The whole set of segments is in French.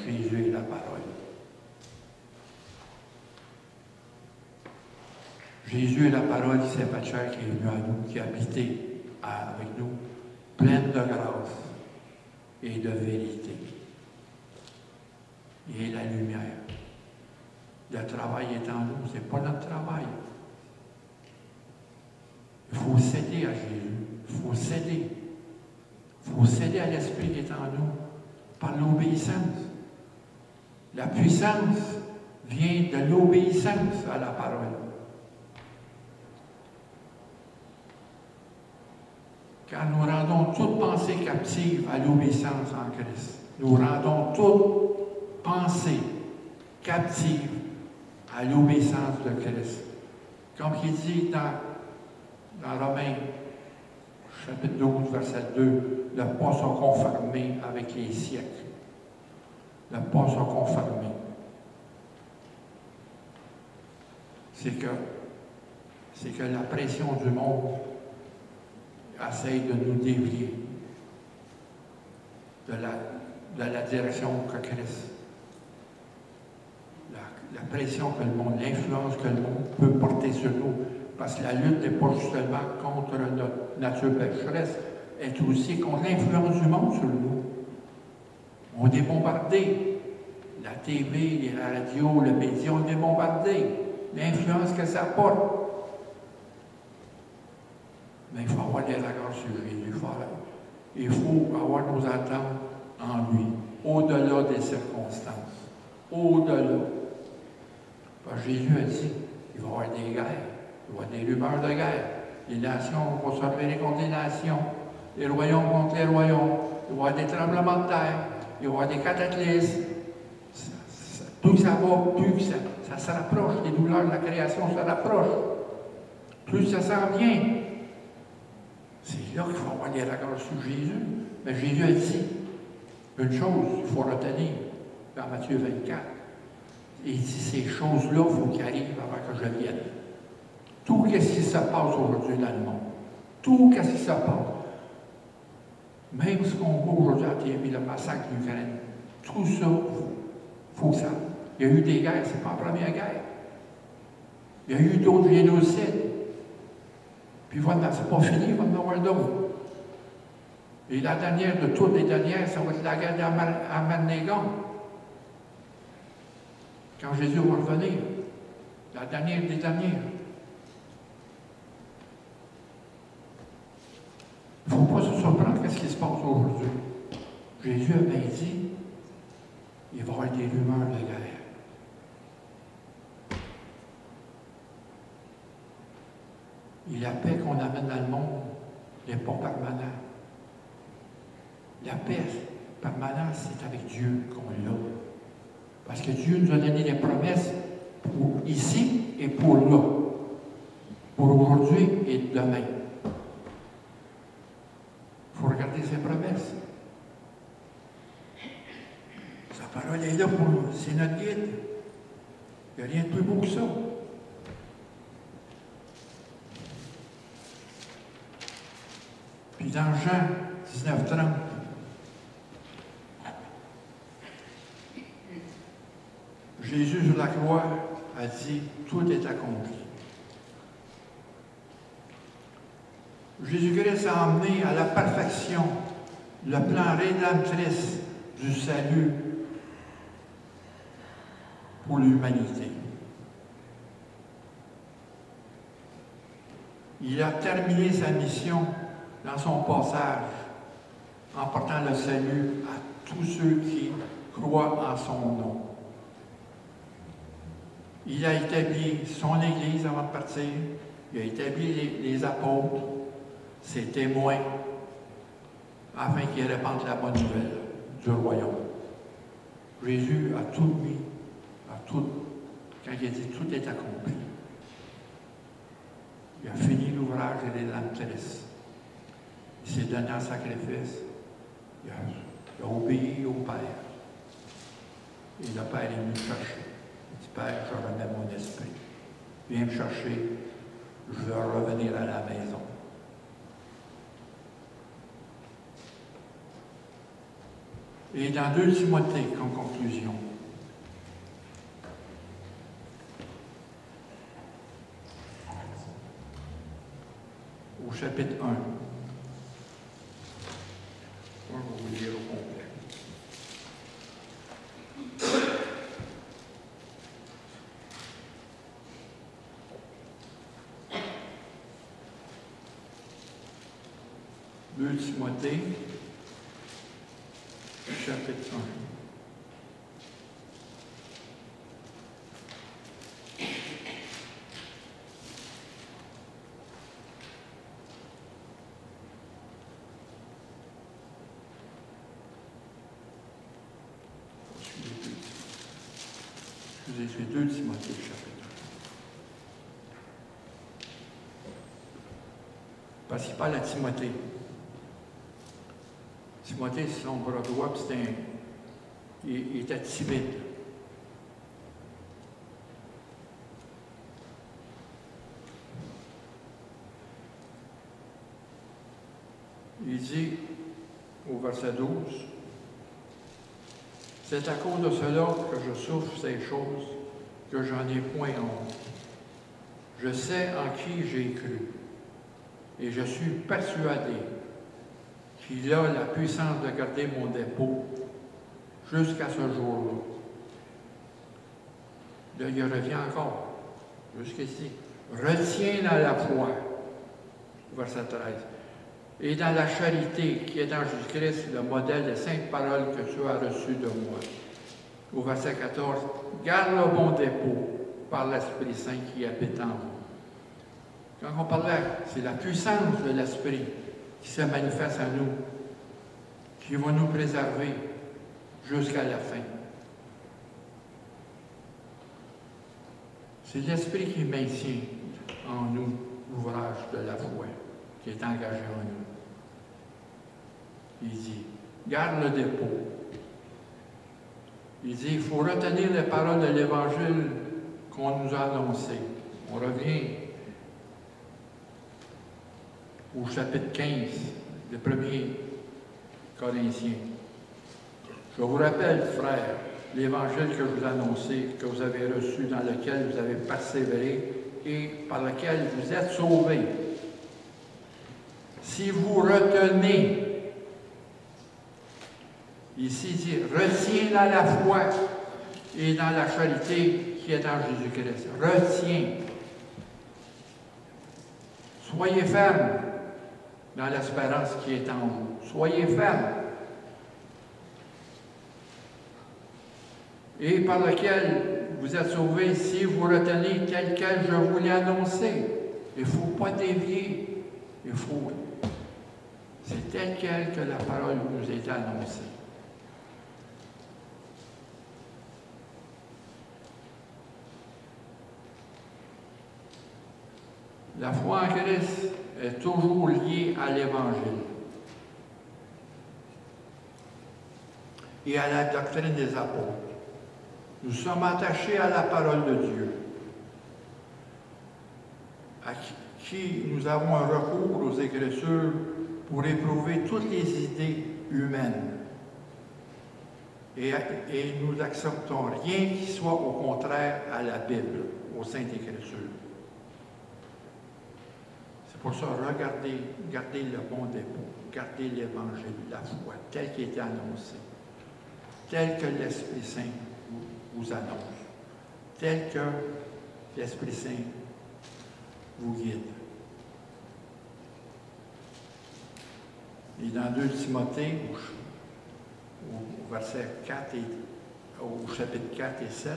Jésus est la parole. Jésus est la parole qui s'est faite chair, qui est venue à nous, qui a habité avec nous, pleine de grâce et de vérité. Il est la lumière. Le travail est en nous, ce n'est pas notre travail. Il faut céder à Jésus. Il faut céder. Il faut céder à l'Esprit qui est en nous par l'obéissance. La puissance vient de l'obéissance à la parole. Car nous rendons toute pensée captive à l'obéissance en Christ. Nous rendons toute pensée captive à l'obéissance de Christ. Comme il dit dans Romains, chapitre 12, verset 2, ne pas se conformer avec les siècles. Ne pas se conformer. C'est que la pression du monde essaye de nous dévier de la direction que Christ. La pression que le monde, l'influence que le monde peut porter sur nous. Parce que la lutte n'est pas justement contre notre nature pécheresse, elle est aussi contre l'influence du monde sur nous. On est bombardé. La TV, la radio, le média, on est bombardé. L'influence que ça porte. Mais il faut avoir des regards sur Jésus. Il faut avoir nos attentes en lui, au-delà des circonstances. Au-delà. Parce que Jésus a dit, il va y avoir des guerres, il va y avoir des rumeurs de guerre. Les nations vont se rebeller contre les nations, les royaumes contre les royaumes. Il va y avoir des tremblements de terre, il va y avoir des cataclysmes. Plus ça va, plus ça se rapproche. Les douleurs de la création se rapprochent. Plus ça s'en vient. C'est là qu'il faut avoir des regards sur Jésus. Mais Jésus a dit une chose, il faut retenir, dans Matthieu 24. Il dit ces choses-là, il faut qu'elles arrivent avant que je vienne. Tout ce qui se passe aujourd'hui dans le monde, tout ce qui se passe, même ce qu'on voit aujourd'hui à TV, le massacre de l'Ukraine, tout ça, il faut que ça. Il y a eu des guerres, c'est pas la première guerre. Il y a eu d'autres génocides. Puis voilà, c'est pas fini, il va y en avoir d'autres. Et la dernière de toutes les dernières, ça va être la guerre d'Armageddon. Quand Jésus va revenir, la dernière des dernières. Il ne faut pas se surprendre de ce qui se passe aujourd'hui. Jésus a bien dit, il va y avoir des rumeurs de guerre. Et la paix qu'on amène dans le monde n'est pas permanente. La paix permanente, c'est avec Dieu qu'on l'a. Parce que Dieu nous a donné des promesses pour ici et pour là. Pour aujourd'hui et demain. Il faut regarder ses promesses. Sa parole est là pour nous. C'est notre guide. Il n'y a rien de plus beau que ça. Puis dans Jean 19:30, Jésus sur la croix a dit, tout est accompli. Jésus-Christ a emmené à la perfection le plan rédemptrice du salut pour l'humanité. Il a terminé sa mission dans son passage en portant le salut à tous ceux qui croient en son nom. Il a établi son Église avant de partir. Il a établi les apôtres, ses témoins, afin qu'ils répandent la bonne nouvelle du royaume. Jésus a tout mis, quand il a dit tout est accompli. Il a fini l'ouvrage et les rédemptrices. Il s'est donné en sacrifice. Il a obéi au Père. Et le Père est venu me chercher. Père, je remets mon esprit. Viens me chercher, je veux revenir à la maison. Et dans 2 Timothée, en conclusion, au chapitre 1, je vais vous lire au complet. « 2 Timothée, chapitre 1. Excusez, c'est 2 Timothée, chapitre 1. Parce qu'il parle à Timothée. Timothée, c'est son bras droit, puis il était timide. Il dit au verset 12, « C'est à cause de cela que je souffre ces choses, que j'en ai point honte. Je sais en qui j'ai cru, et je suis persuadé qu'il a la puissance de garder mon dépôt jusqu'à ce jour-là. » Là, il revient encore, jusqu'ici. « Retiens dans la foi, verset 13, et dans la charité qui est en Jésus-Christ, le modèle des 5 paroles que tu as reçues de moi. » Au verset 14, « Garde le bon dépôt par l'Esprit Saint qui habite en vous. » Quand on parlait, c'est la puissance de l'Esprit qui se manifeste à nous, qui va nous préserver jusqu'à la fin. C'est l'Esprit qui maintient en nous l'ouvrage de la foi qui est engagé en nous. Il dit, garde le dépôt. Il dit, il faut retenir les paroles de l'Évangile qu'on nous a annoncées. On revient au chapitre 15, le 1er Corinthiens. Je vous rappelle, frères, l'Évangile que je vous ai annoncé, que vous avez reçu, dans lequel vous avez persévéré et par lequel vous êtes sauvés. Si vous retenez, ici il dit, retiens dans la foi et dans la charité qui est en Jésus-Christ. Retiens. Soyez fermes dans l'espérance qui est en vous. Soyez fermes. Et par lequel vous êtes sauvés si vous retenez tel quel je vous l'ai annoncé. Il ne faut pas dévier. Il faut. C'est tel quel que la parole nous a été annoncée. La foi en Christ est toujours liée à l'Évangile et à la doctrine des apôtres. Nous sommes attachés à la parole de Dieu, à qui nous avons un recours aux Écritures pour éprouver toutes les idées humaines. Et nous n'acceptons rien qui soit au contraire à la Bible, aux Saintes Écritures. C'est pour ça, gardez le bon dépôt, gardez l'Évangile, la foi, tel qu'il était annoncé, tel que l'Esprit Saint vous annonce, tel que l'Esprit Saint vous guide. Et dans 2 Timothée, au verset 4 au chapitre 4 et 7,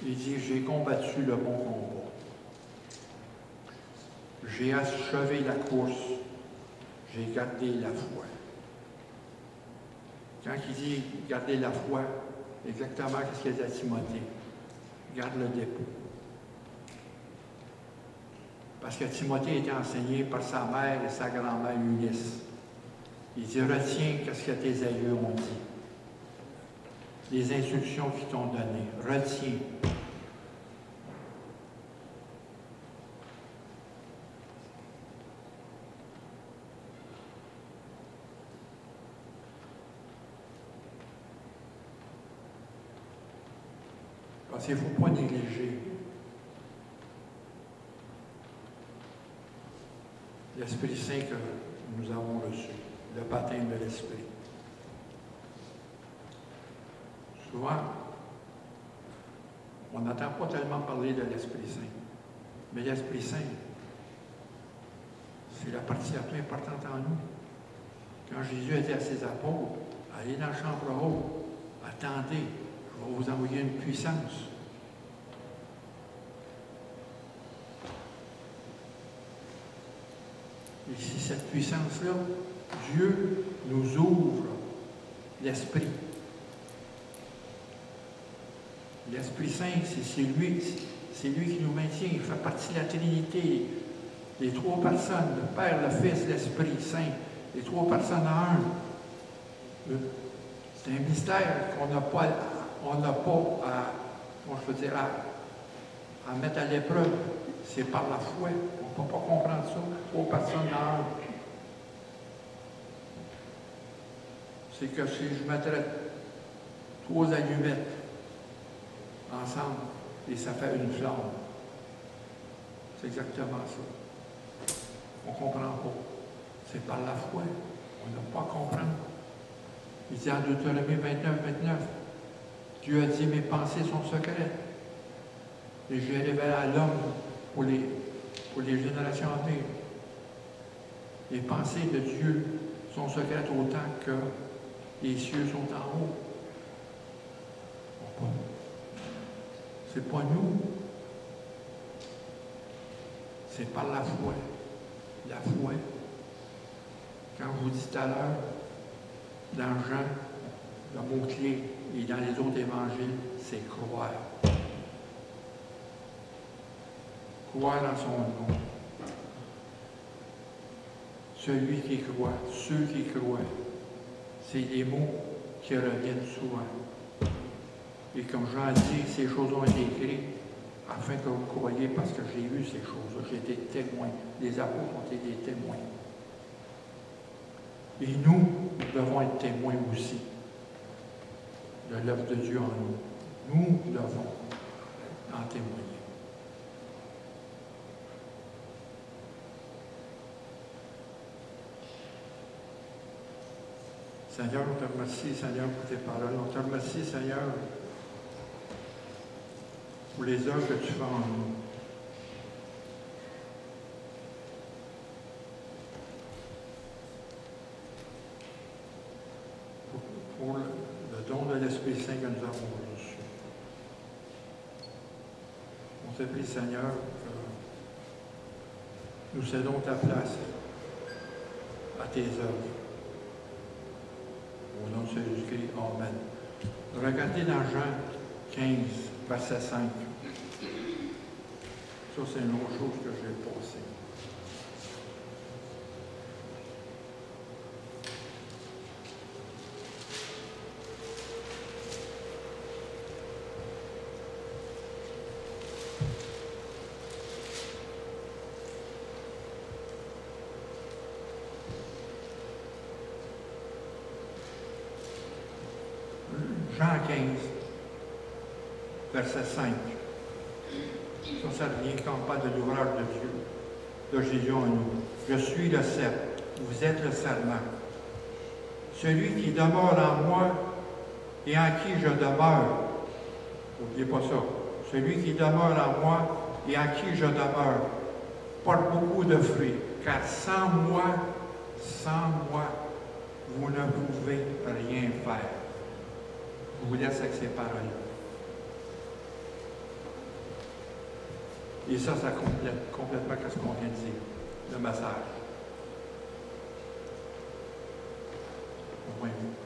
il dit, j'ai combattu le bon combat. J'ai achevé la course, j'ai gardé la foi. Quand il dit garder la foi, exactement ce qu'il dit à Timothée. Garde le dépôt. Parce que Timothée était enseigné par sa mère et sa grand-mère Eunice. Il dit, retiens ce que tes aïeux ont dit. Les instructions qu'ils t'ont données. Retiens. Parce qu'il ne faut pas négliger l'Esprit Saint que nous avons reçu, le baptême de l'Esprit. Souvent, on n'entend pas tellement parler de l'Esprit Saint. Mais l'Esprit Saint, c'est la partie la plus importante en nous. Quand Jésus a dit à ses apôtres, allez dans la chambre haute, attendez, je vais vous envoyer une puissance. Et si cette puissance-là, Dieu nous ouvre l'Esprit. L'Esprit Saint, c'est lui qui nous maintient, il fait partie de la Trinité. Les trois personnes, le Père, le Fils, l'Esprit Saint, les trois personnes en un. C'est un mystère qu'on n'a pas à, comment je peux dire, à mettre à l'épreuve. C'est par la foi. On ne peut pas comprendre ça. Trois personnes en un. C'est que si je mettrais trois allumettes ensemble, et ça fait une flamme. C'est exactement ça. On ne comprend pas. C'est par la foi. On n'a pas à comprendre. Il dit en Deutéronomie 29, Dieu a dit, mes pensées sont secrètes. Et je les révèle à l'homme pour les générations à venir. Les pensées de Dieu sont secrètes autant que les cieux sont en haut. C'est pas nous. C'est par la foi. La foi. Quand je vous dis tout à l'heure, dans Jean, le mot-clé et dans les autres évangiles, c'est croire. Croire en son nom. Celui qui croit, ceux qui croient, c'est des mots qui reviennent souvent. Et comme Jean dit, ces choses ont été écrites afin que vous croyiez parce que j'ai vu ces choses. J'ai été témoin. Les apôtres ont été des témoins. Et nous devons être témoins aussi de l'œuvre de Dieu en nous. Nous devons en témoigner. Seigneur, on te remercie, Seigneur, pour tes paroles. On te remercie, Seigneur, pour les œuvres que tu fais en nous. Pour le don de l'Esprit Saint que nous avons reçu. On te prie, Seigneur, que nous cédons ta place à tes œuvres. Au nom de Jésus-Christ, Amen. Regardez dans Jean 15, verset 5. Ça, c'est une autre chose que j'ai passée. Jean 15, verset 5. Ça revient quand on parle de l'ouvrage de Dieu, de Jésus en nous. Je suis le cep, vous êtes le serment. Celui qui demeure en moi et en qui je demeure, n'oubliez pas ça, celui qui demeure en moi et en qui je demeure, porte beaucoup de fruits, car sans moi, vous ne pouvez rien faire. Je vous laisse avec ces paroles. Et ça complète complètement ce qu'on vient de dire, le message. Au moins, vous.